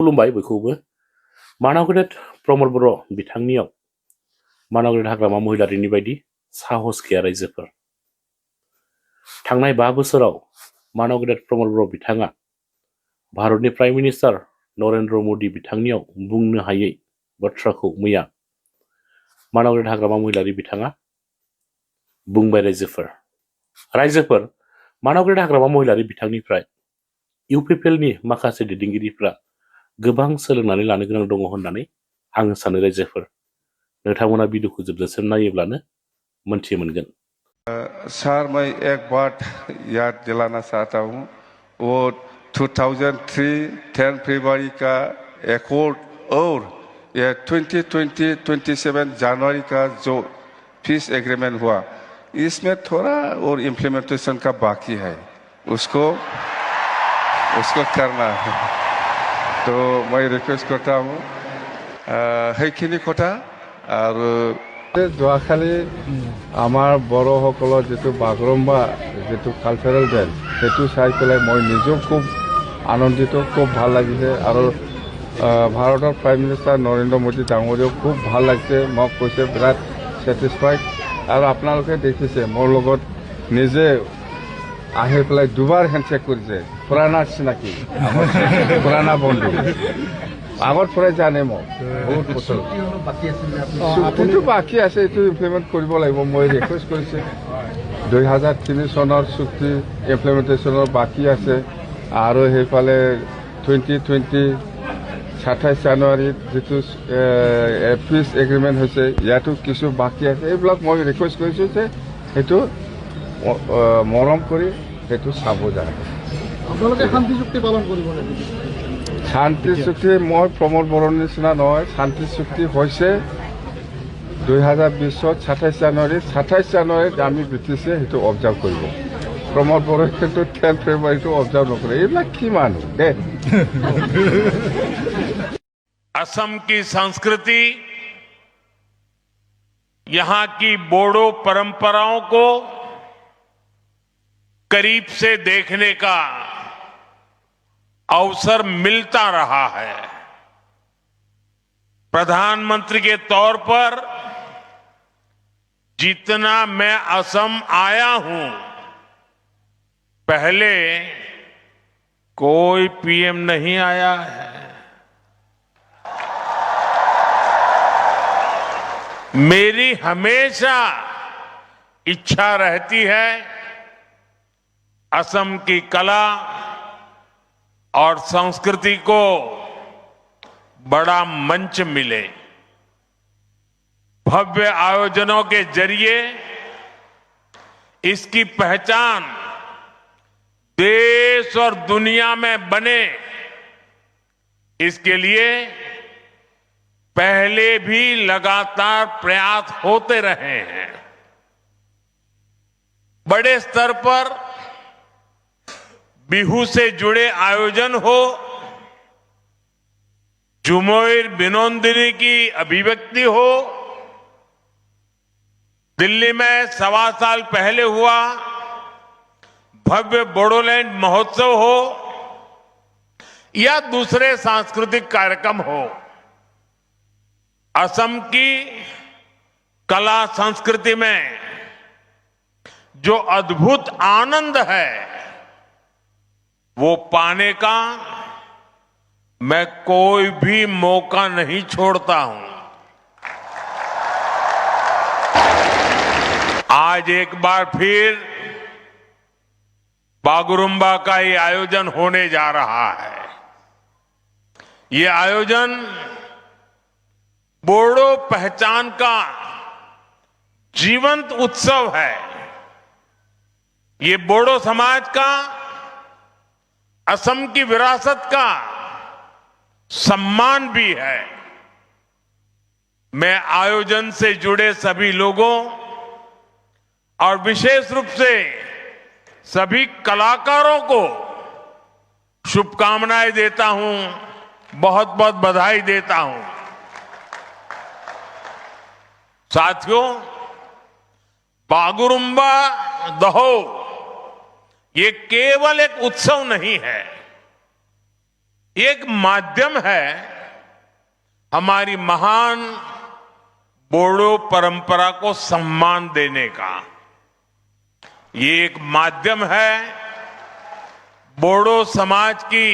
खुलुमबाय बयखौबो मानाव गेदेर प्रमद बर' बिथांनियाव मानाव गेदेर हाग्रामा महिलारिनि बायदि साहस गैया रायजोफोर थांनाय 5 बोसोराव मानाव गेदेर प्रमद बर' बिथाङा भारतनि प्राइम मिनिस्टार नरेंद्र मोदी बिथांनियाव बुंनो हायै बाथ्राखौ मैया मानाव गेदेर हाग्रामा महिलारि बिथाङा बुंबाय रायजोफोर मानाव गेदेर हाग्रामा महिलारि बिथांनिफ्राय इउपिपिएलनि माखासे दैदेनगिरिफ्रा गोबां सोलोंनानै लानो गोनां दङ होननानै आं सानो रायजोफोर नोंथांमोना भिडिअखौ जोबजासिम नायोब्लानो मोनथि मोनगोन। सर मैं एक बात याद दिलाना चाहता हूँ वो 2003 10 फरवरी का एकॉर्ड और ये 2027 जनवरी का जो पीस एग्रीमेंट हुआ इसमें थोड़ा और इम्प्लीमेंटेशन का बाकी है उसको करना है तो मैं रिक्वेस्ट करता हूँ সেইখিনি কথা আৰু যোৱাকালি আমাৰ বড়োসকলৰ যিটো বাগৰুম্বা যিটো কালচাৰেল ডেন্স সেইটো চাই পেলাই মই নিজেও খুব আনন্দিত খুব ভাল লাগিছে আৰু ভাৰতৰ প্ৰাইম মিনিষ্টাৰ নৰেন্দ্ৰ মোদী ডাঙৰীয়াও খুব ভাল লাগিছে মোক কৈছে বিৰাট ছেটিছফাইড আৰু আপোনালোকে দেখিছে মোৰ লগত নিজে আহি পেলাই দুবাৰ হেণ্ডশেক কৰিছে পুৰণা চিনাকি পুৰণা বন্ধু আগৰ পৰাই জানে মোক বহুত বছৰ চুক্তিটো বাকী আছে এইটো ইমপ্লিমেণ্ট কৰিব লাগিব মই ৰিকুৱেষ্ট কৰিছোঁ 2003 চনৰ চুক্তি ইমপ্লিমেণ্টেশ্যনৰ বাকী আছে আৰু সেইফালে 2020 27 জানুৱাৰীত যিটো পিচ এগ্ৰিমেণ্ট হৈছে ইয়াতো কিছু বাকী আছে এইবিলাক মই ৰিকুৱেষ্ট কৰিছোঁ যে সেইটো মৰম কৰি সেইটো চাব যায় আপোনালোকে শান্তি চুক্তি পালন কৰিব লাগিব শান্তি চুক্তি মই প্ৰমোদ বড়োৰ নিচিনা নহয় শান্তি চুক্তি হৈছে 2020 27 জানুৱাৰীত আমি ব্ৰিটিছে সেইটো অবজাৰ্ভ কৰিব প্ৰমোদ বড়োই কিন্তু 10 ফেব্ৰুৱাৰীটো অবজাৰ্ভ নকৰে এইবিলাক কি মানুহ দে असम की संस्कृति यहाँ की बोडो परंपराओं को करीब से देखने का अवसर मिलता रहा है। प्रधानमंत्री के तौर पर जितना मैं असम आया हूं पहले कोई पीएम नहीं आया है। मेरी हमेशा इच्छा रहती है असम की कला और संस्कृति को बड़ा मंच मिले। भव्य आयोजनों के जरिए इसकी पहचान देश और दुनिया में बने इसके लिए पहले भी लगातार प्रयास होते रहे हैं। बड़े स्तर पर बिहू से जुड़े आयोजन हो, झुमोर बिनोंदिनी की अभिव्यक्ति हो, दिल्ली में 1.25 साल पहले हुआ भव्य बोडोलैंड महोत्सव हो या दूसरे सांस्कृतिक कार्यक्रम हो, असम की कला संस्कृति में जो अद्भुत आनंद है वो पाने का मैं कोई भी मौका नहीं छोड़ता हूं। आज एक बार फिर बागुरुम्बा का ये आयोजन होने जा रहा है। ये आयोजन बोडो पहचान का जीवंत उत्सव है। ये बोडो समाज का असम की विरासत का सम्मान भी है। मैं आयोजन से जुड़े सभी लोगों और विशेष रूप से सभी कलाकारों को शुभकामनाएं देता हूं, बहुत बहुत बधाई देता हूं। साथियों, बागुरुम्बा दहो ये केवल एक उत्सव नहीं है, एक माध्यम है हमारी महान बोडो परंपरा को सम्मान देने का। ये एक माध्यम है बोडो समाज की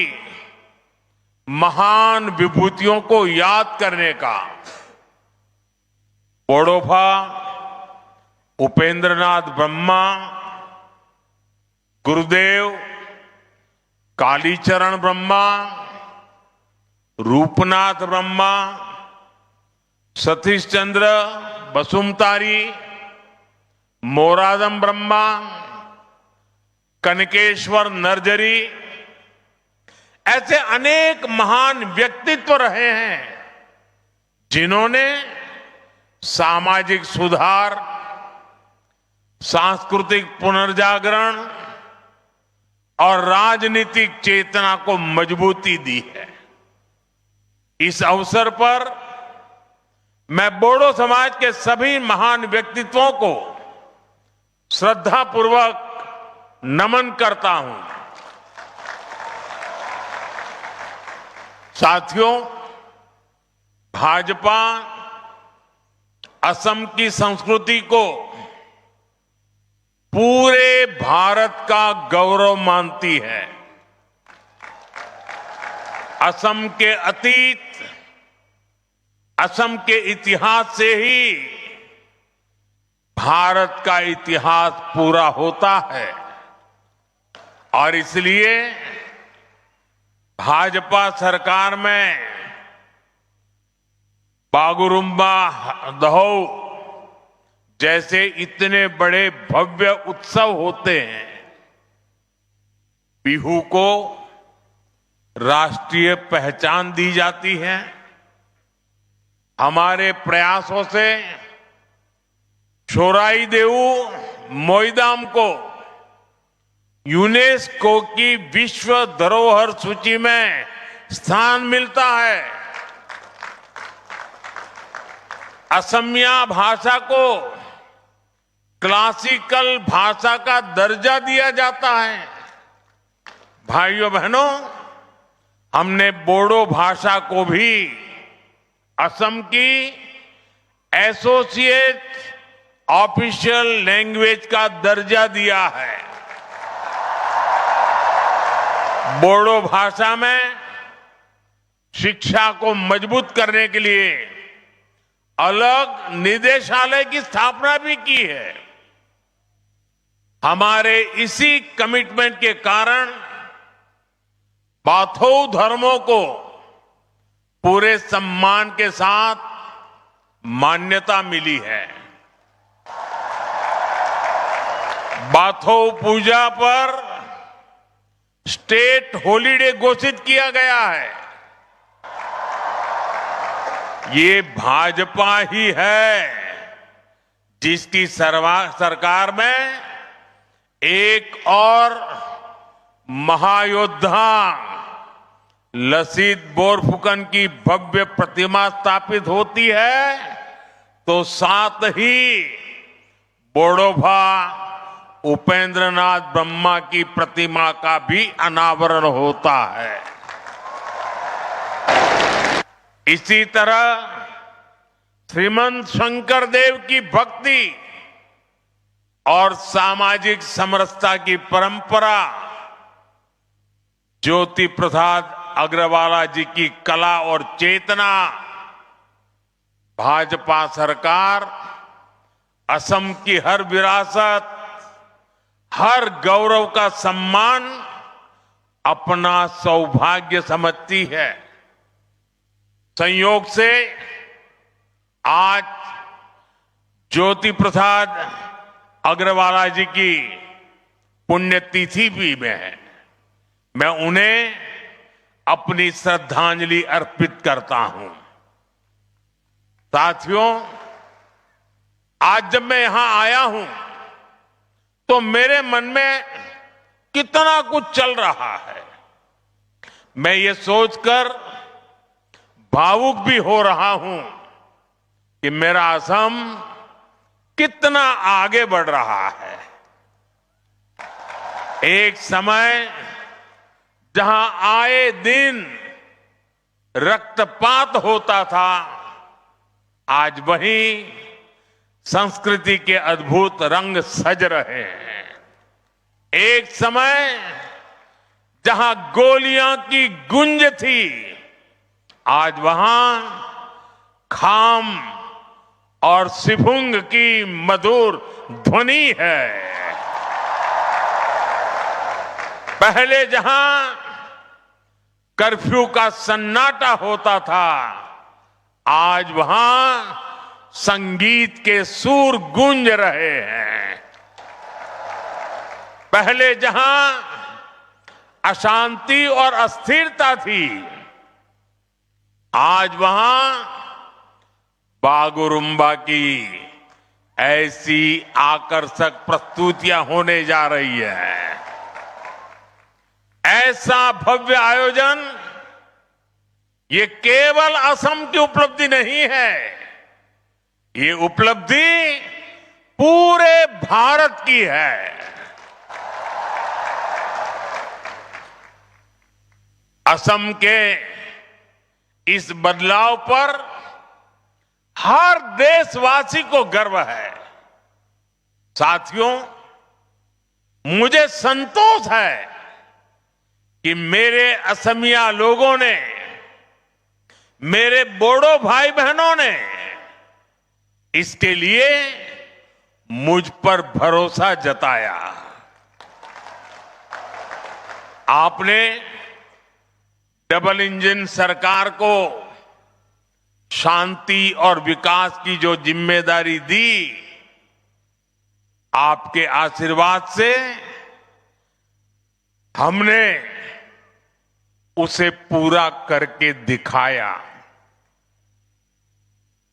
महान विभूतियों को याद करने का। बोडोफा उपेंद्रनाथ ब्रह्मा, गुरुदेव कालीचरण ब्रह्मा, रूपनाथ ब्रह्मा, सतीश चंद्र बसुमतारी, मोरादम ब्रह्मा, कनकेश्वर नरजरी, ऐसे अनेक महान व्यक्तित्व रहे हैं जिन्होंने सामाजिक सुधार, सांस्कृतिक पुनर्जागरण और राजनीतिक चेतना को मजबूती दी है। इस अवसर पर मैं बोडो समाज के सभी महान व्यक्तित्वों को श्रद्धापूर्वक नमन करता हूं। साथियों, भाजपा असम की संस्कृति को पूरे भारत का गौरव मानती है। असम के अतीत, असम के इतिहास से ही भारत का इतिहास पूरा होता है और इसलिए भाजपा सरकार में बागुरुम्बा दहऊ जैसे इतने बड़े भव्य उत्सव होते हैं। बिहू को राष्ट्रीय पहचान दी जाती है। हमारे प्रयासों से छोराई देऊ मोईदाम को यूनेस्को की विश्व धरोहर सूची में स्थान मिलता है। असमिया भाषा को क्लासिकल भाषा का दर्जा दिया जाता है। भाइयों बहनों, हमने बोडो भाषा को भी असम की एसोसिएट ऑफिशियल लैंग्वेज का दर्जा दिया है। बोडो भाषा में शिक्षा को मजबूत करने के लिए अलग निदेशालय की स्थापना भी की है। हमारे इसी कमिटमेंट के कारण बाथौ धर्मों को पूरे सम्मान के साथ मान्यता मिली है। बाथौ पूजा पर स्टेट हॉलिडे घोषित किया गया है। ये भाजपा ही है जिसकी सरकार में एक और महायोद्धा लसीत बोरफुकन की भव्य प्रतिमा स्थापित होती है तो साथ ही बोडोफा उपेंद्रनाथ ब्रह्मा की प्रतिमा का भी अनावरण होता है। इसी तरह श्रीमंत शंकर देव की भक्ति और सामाजिक समरसता की परंपरा, ज्योति प्रसाद अग्रवाला जी की कला और चेतना, भाजपा सरकार असम की हर विरासत, हर गौरव का सम्मान अपना सौभाग्य समझती है। संयोग से आज ज्योति प्रसाद अग्रवाला जी की पुण्यतिथि भी में है। मैं उन्हें अपनी श्रद्धांजलि अर्पित करता हूं। साथियों, आज जब मैं यहां आया हूं तो मेरे मन में कितना कुछ चल रहा है। मैं ये सोचकर भावुक भी हो रहा हूं कि मेरा असम कितना आगे बढ़ रहा है। एक समय जहां आए दिन रक्तपात होता था, आज वही संस्कृति के अद्भुत रंग सज रहे हैं। एक समय जहां गोलियां की गूंज थी, आज वहां खाम और सिफुंग की मधुर ध्वनि है। पहले जहां कर्फ्यू का सन्नाटा होता था, आज वहां संगीत के सुर गूंज रहे हैं। पहले जहां अशांति और अस्थिरता थी, आज वहां बागुरुम्बा की ऐसी आकर्षक प्रस्तुतियां होने जा रही है। ऐसा भव्य आयोजन ये केवल असम की उपलब्धि नहीं है, ये उपलब्धि पूरे भारत की है। असम के इस बदलाव पर हर देशवासी को गर्व है। साथियों, मुझे संतोष है कि मेरे असमिया लोगों ने, मेरे बोडो भाई बहनों ने इसके लिए मुझ पर भरोसा जताया। आपने डबल इंजन सरकार को शांति और विकास की जो जिम्मेदारी दी, आपके आशीर्वाद से हमने उसे पूरा करके दिखाया।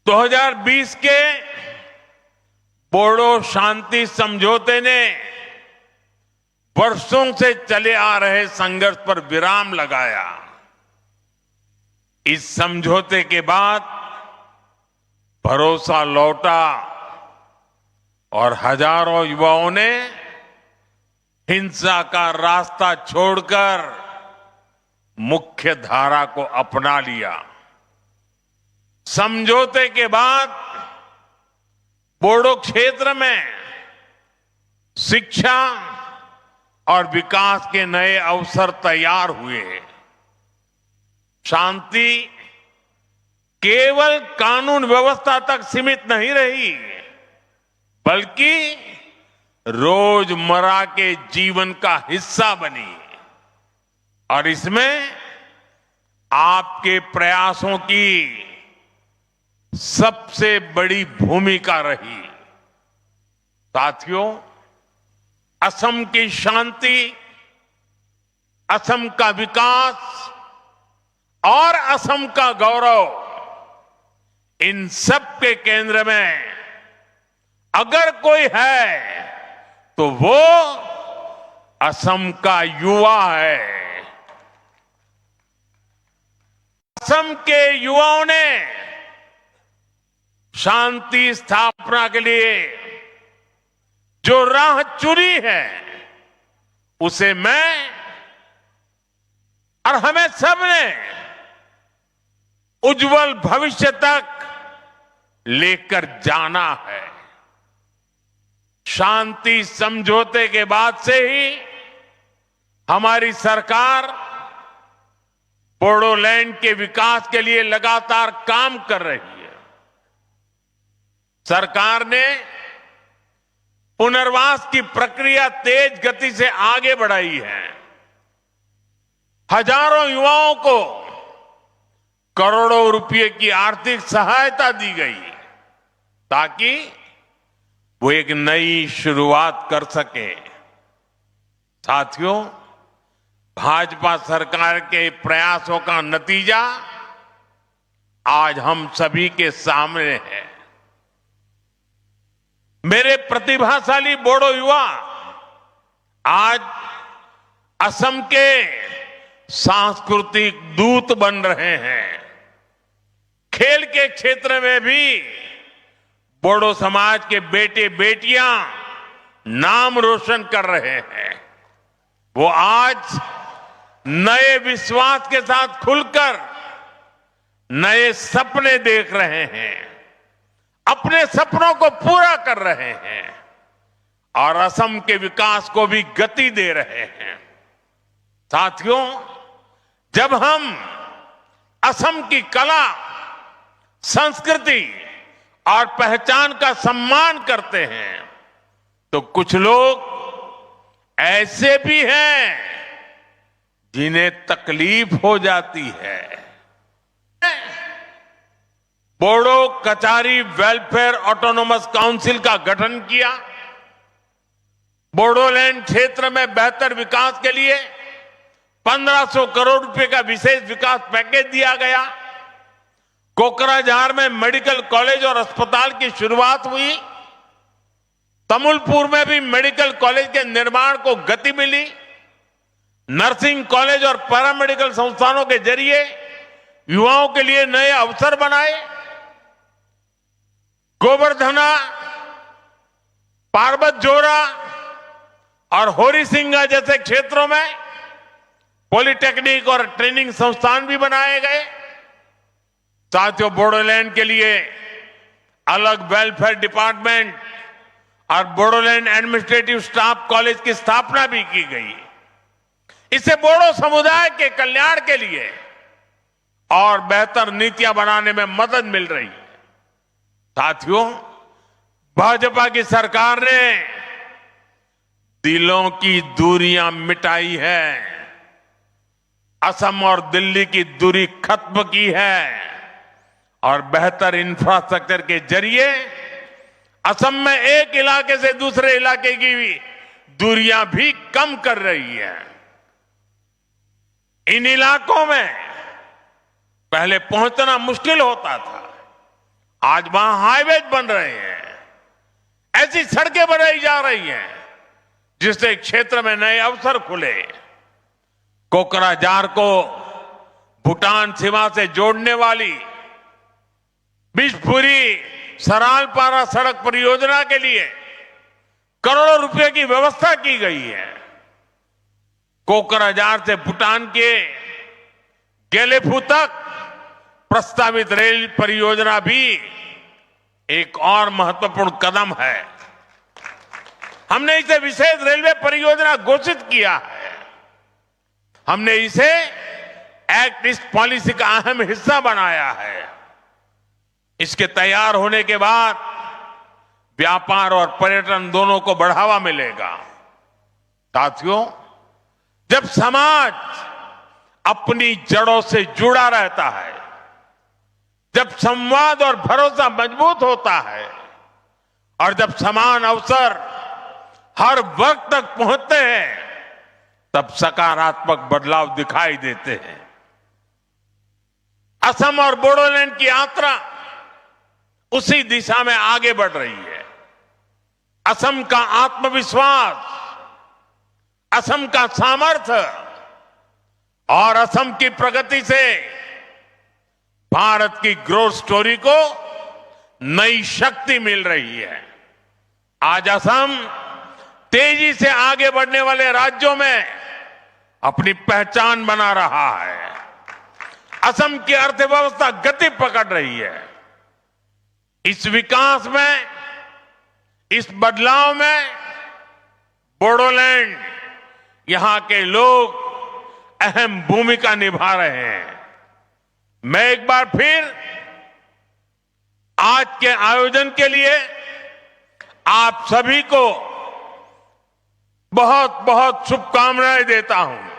2020 के बोडो शांति समझौते ने वर्षों से चले आ रहे संघर्ष पर विराम लगाया। इस समझौते के बाद भरोसा लौटा और हजारों युवाओं ने हिंसा का रास्ता छोड़कर मुख्य धारा को अपना लिया। समझौते के बाद बोडो क्षेत्र में शिक्षा और विकास के नए अवसर तैयार हुए। शांति केवल कानून व्यवस्था तक सीमित नहीं रही, बल्कि रोजमर्रा के जीवन का हिस्सा बनी। और इसमें आपके प्रयासों की सबसे बड़ी भूमिका रही। साथियों, असम की शांति, असम का विकास और असम का गौरव, इन सब के केंद्र में अगर कोई है तो वो असम का युवा है। असम के युवाओं ने शांति स्थापना के लिए जो राह चुनी है, उसे मैं और हमें सबने उज्जवल भविष्य तक लेकर जाना है। शांति समझौते के बाद से ही हमारी सरकार बोडोलैंड के विकास के लिए लगातार काम कर रही है। सरकार ने पुनर्वास की प्रक्रिया तेज गति से आगे बढ़ाई है। हजारों युवाओं को करोड़ों रुपए की आर्थिक सहायता दी गई, ताकि वो एक नई शुरुआत कर सके। साथियों, भाजपा सरकार के प्रयासों का नतीजा आज हम सभी के सामने है। मेरे प्रतिभाशाली बोडो युवा आज असम के सांस्कृतिक दूत बन रहे हैं। खेल के क्षेत्र में भी बोडो समाज के बेटे बेटियां नाम रोशन कर रहे हैं। वो आज नए विश्वास के साथ खुलकर नए सपने देख रहे हैं, अपने सपनों को पूरा कर रहे हैं और असम के विकास को भी गति दे रहे हैं। साथियों, जब हम असम की कला, संस्कृति और पहचान का सम्मान करते हैं तो कुछ लोग ऐसे भी हैं जिन्हें तकलीफ हो जाती है। Bodo Kachari welfare autonomous council का गठन किया। बोडोलैंड क्षेत्र में बेहतर विकास के लिए 1500 करोड़ रुपए का विशेष विकास पैकेज दिया गया। कोकराझार में मेडिकल कॉलेज और अस्पताल की शुरुआत हुई। तमुलपुर में भी मेडिकल कॉलेज के निर्माण को गति मिली। नर्सिंग कॉलेज और पैरामेडिकल संस्थानों के जरिए युवाओं के लिए नए अवसर बनाए। गोवर्धना, पार्वत जोरा और होरीसिंगा जैसे क्षेत्रों में पॉलिटेक्निक और ट्रेनिंग संस्थान भी बनाए गए। साथियों, बोडोलैंड के लिए अलग वेलफेयर डिपार्टमेंट और बोडोलैंड एडमिनिस्ट्रेटिव स्टाफ कॉलेज की स्थापना भी की गई। इससे बोडो समुदाय के कल्याण के लिए और बेहतर नीतियां बनाने में मदद मिल रही है। साथियों, भाजपा की सरकार ने दिलों की दूरियां मिटाई है, असम और दिल्ली की दूरी खत्म की है और बेहतर इंफ्रास्ट्रक्चर के जरिए असम में एक इलाके से दूसरे इलाके की भी दूरियां भी कम कर रही है। इन इलाकों में पहले पहुंचना मुश्किल होता था, आज वहां हाईवेज बन रहे हैं, ऐसी सड़कें बनाई जा रही हैं जिससे क्षेत्र में नए अवसर खुले। कोकराझार को भूटान सीमा से जोड़ने वाली बिशपुरी सरालपारा सड़क परियोजना के लिए करोड़ों रुपए की व्यवस्था की गई है। कोकराझार से भूटान के गेलेफू तक प्रस्तावित रेल परियोजना भी एक और महत्वपूर्ण कदम है। हमने इसे विशेष रेलवे परियोजना घोषित किया है। हमने इसे एक्ट ईस्ट पॉलिसी का अहम हिस्सा बनाया है। इसके तैयार होने के बाद व्यापार और पर्यटन दोनों को बढ़ावा मिलेगा। साथियों, जब समाज अपनी जड़ों से जुड़ा रहता है, जब संवाद और भरोसा मजबूत होता है और जब समान अवसर हर वर्ग तक पहुंचते हैं, तब सकारात्मक बदलाव दिखाई देते हैं। असम और बोडोलैंड की यात्रा उसी दिशा में आगे बढ़ रही है। असम का आत्मविश्वास, असम का सामर्थ्य और असम की प्रगति से भारत की ग्रोथ स्टोरी को नई शक्ति मिल रही है। आज असम तेजी से आगे बढ़ने वाले राज्यों में अपनी पहचान बना रहा है। असम की अर्थव्यवस्था गति पकड़ रही है। इस विकास में, इस बदलाव में बोडोलैंड, यहां के लोग अहम भूमिका निभा रहे हैं। मैं एक बार फिर आज के आयोजन के लिए आप सभी को बहुत बहुत शुभकामनाएं देता हूं।